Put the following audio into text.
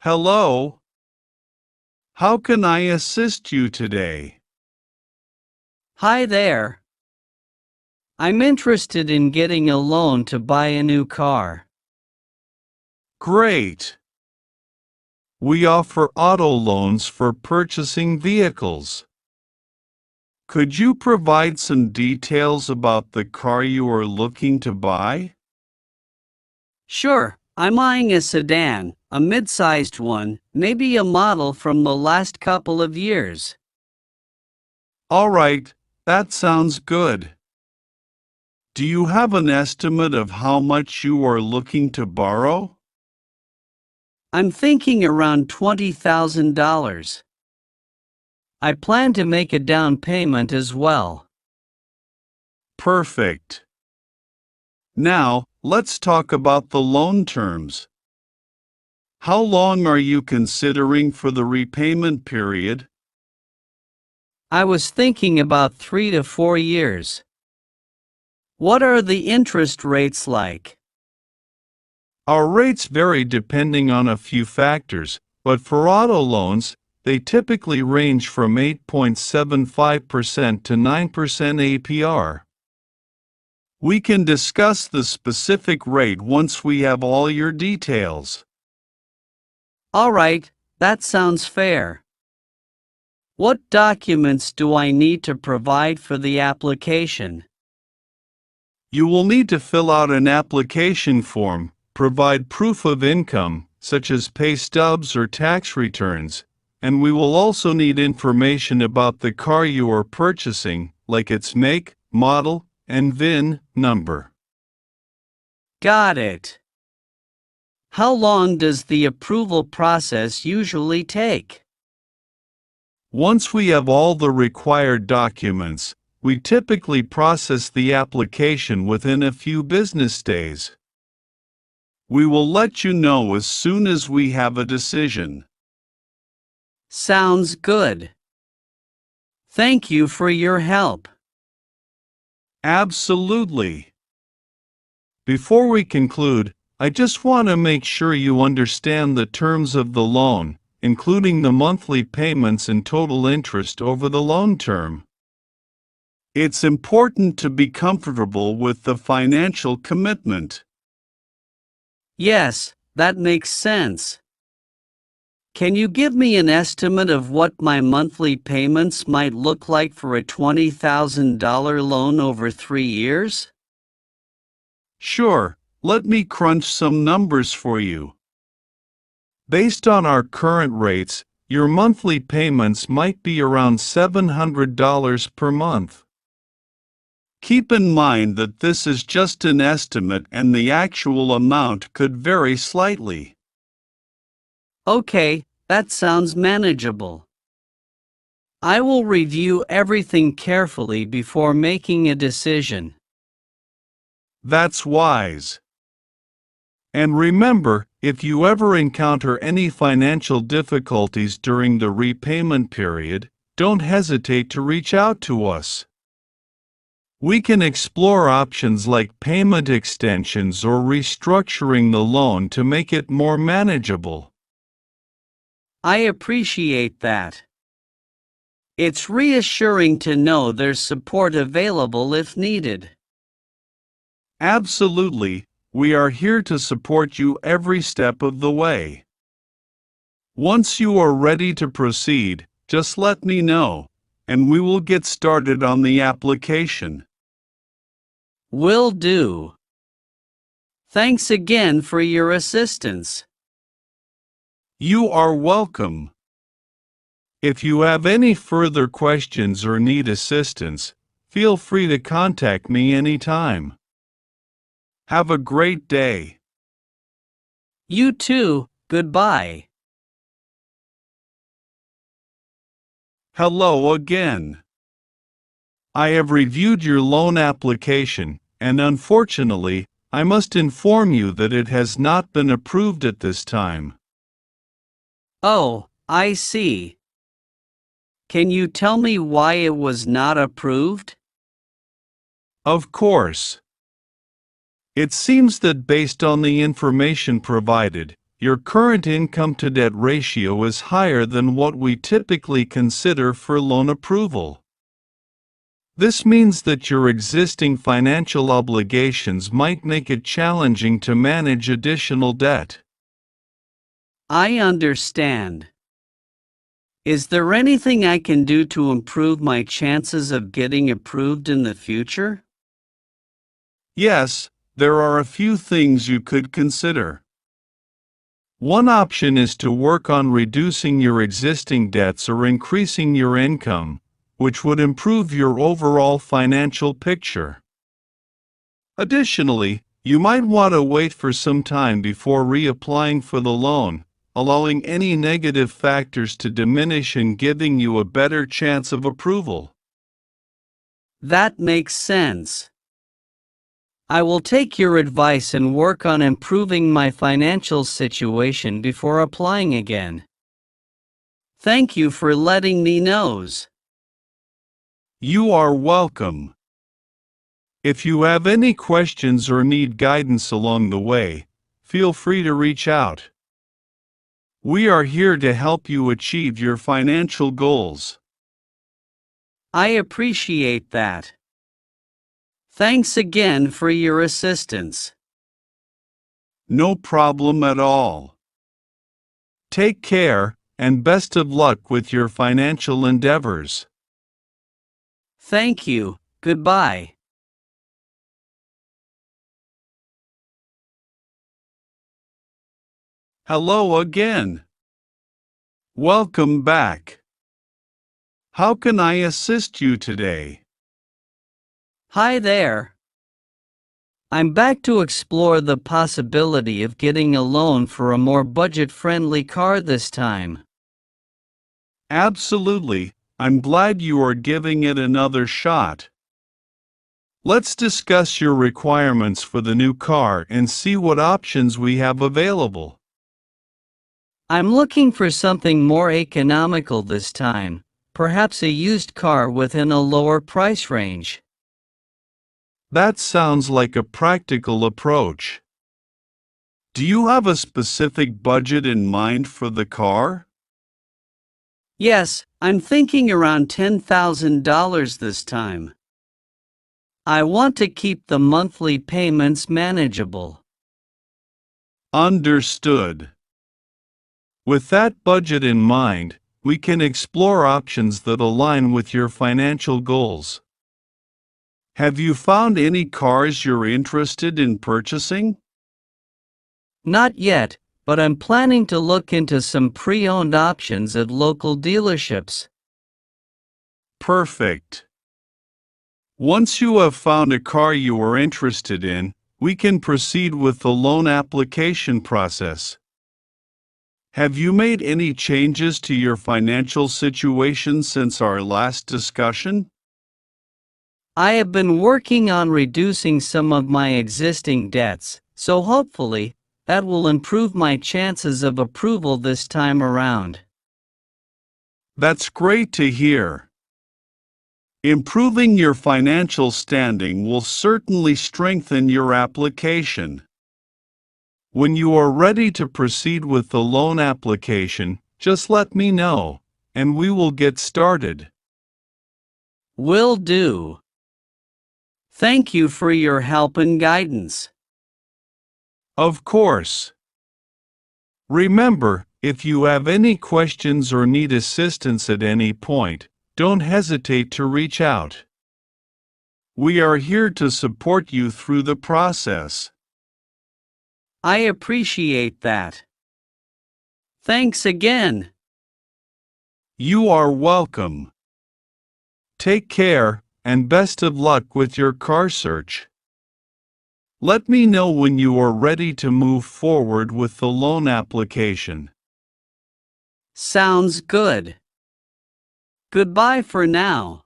Hello, how can I assist you today? Hi there. I'm interested in getting a loan to buy a new car. Great. We offer auto loans for purchasing vehicles. Could you provide some details about the car you are looking to buy? Sure, I'm eyeing a sedan, a mid-sized one, maybe a model from the last couple of years. All right, that sounds good. Do you have an estimate of how much you are looking to borrow? I'm thinking around $20,000. I plan to make a down payment as well. Perfect. Now, let's talk about the loan terms. How long are you considering for the repayment period? I was thinking about 3 to 4 years. What are the interest rates like? Our rates vary depending on a few factors, but for auto loans, they typically range from 8.75% to 9% APR. We can discuss the specific rate once we have all your details. All right, that sounds fair. What documents do I need to provide for the application? You will need to fill out an application form, provide proof of income, such as pay stubs or tax returns, and we will also need information about the car you are purchasing, like its make, model, and VIN number. Got it. How long does the approval process usually take? Once we have all the required documents, we typically process the application within a few business days. We will let you know as soon as we have a decision. Sounds good. Thank you for your help. Absolutely. Before we conclude, I just want to make sure you understand the terms of the loan, including the monthly payments and total interest over the loan term. It's important to be comfortable with the financial commitment. Yes, that makes sense. Can you give me an estimate of what my monthly payments might look like for a $20,000 loan over 3 years? Sure, let me crunch some numbers for you. Based on our current rates, your monthly payments might be around $700 per month. Keep in mind that this is just an estimate and the actual amount could vary slightly. Okay, that sounds manageable. I will review everything carefully before making a decision. That's wise. And remember, if you ever encounter any financial difficulties during the repayment period, don't hesitate to reach out to us. We can explore options like payment extensions or restructuring the loan to make it more manageable. I appreciate that. It's reassuring to know there's support available if needed. Absolutely, we are here to support you every step of the way. Once you are ready to proceed, just let me know, and we will get started on the application. Will do. Thanks again for your assistance. You are welcome. If you have any further questions or need assistance, feel free to contact me anytime. Have a great day. You too, goodbye. Hello again. I have reviewed your loan application, and unfortunately, I must inform you that it has not been approved at this time. Oh, I see. Can you tell me why it was not approved? Of course. It seems that based on the information provided, your current income-to-debt ratio is higher than what we typically consider for loan approval. This means that your existing financial obligations might make it challenging to manage additional debt. I understand. Is there anything I can do to improve my chances of getting approved in the future? Yes, there are a few things you could consider. One option is to work on reducing your existing debts or increasing your income, which would improve your overall financial picture. Additionally, you might want to wait for some time before reapplying for the loan, allowing any negative factors to diminish and giving you a better chance of approval. That makes sense. I will take your advice and work on improving my financial situation before applying again. Thank you for letting me know. You are welcome. If you have any questions or need guidance along the way, feel free to reach out. We are here to help you achieve your financial goals. I appreciate that. Thanks again for your assistance. No problem at all. Take care, and best of luck with your financial endeavors. Thank you. Goodbye. Hello again. Welcome back. How can I assist you today? Hi there. I'm back to explore the possibility of getting a loan for a more budget-friendly car this time. Absolutely. I'm glad you are giving it another shot. Let's discuss your requirements for the new car and see what options we have available. I'm looking for something more economical this time, perhaps a used car within a lower price range. That sounds like a practical approach. Do you have a specific budget in mind for the car? Yes, I'm thinking around $10,000 this time. I want to keep the monthly payments manageable. Understood. With that budget in mind, we can explore options that align with your financial goals. Have you found any cars you're interested in purchasing? Not yet, but I'm planning to look into some pre-owned options at local dealerships. Perfect. Once you have found a car you are interested in, we can proceed with the loan application process. Have you made any changes to your financial situation since our last discussion? I have been working on reducing some of my existing debts, so hopefully, that will improve my chances of approval this time around. That's great to hear. Improving your financial standing will certainly strengthen your application. When you are ready to proceed with the loan application, just let me know, and we will get started. Will do. Thank you for your help and guidance. Of course. Remember, if you have any questions or need assistance at any point, don't hesitate to reach out. We are here to support you through the process. I appreciate that. Thanks again. You are welcome. Take care, and best of luck with your car search. Let me know when you are ready to move forward with the loan application. Sounds good. Goodbye for now.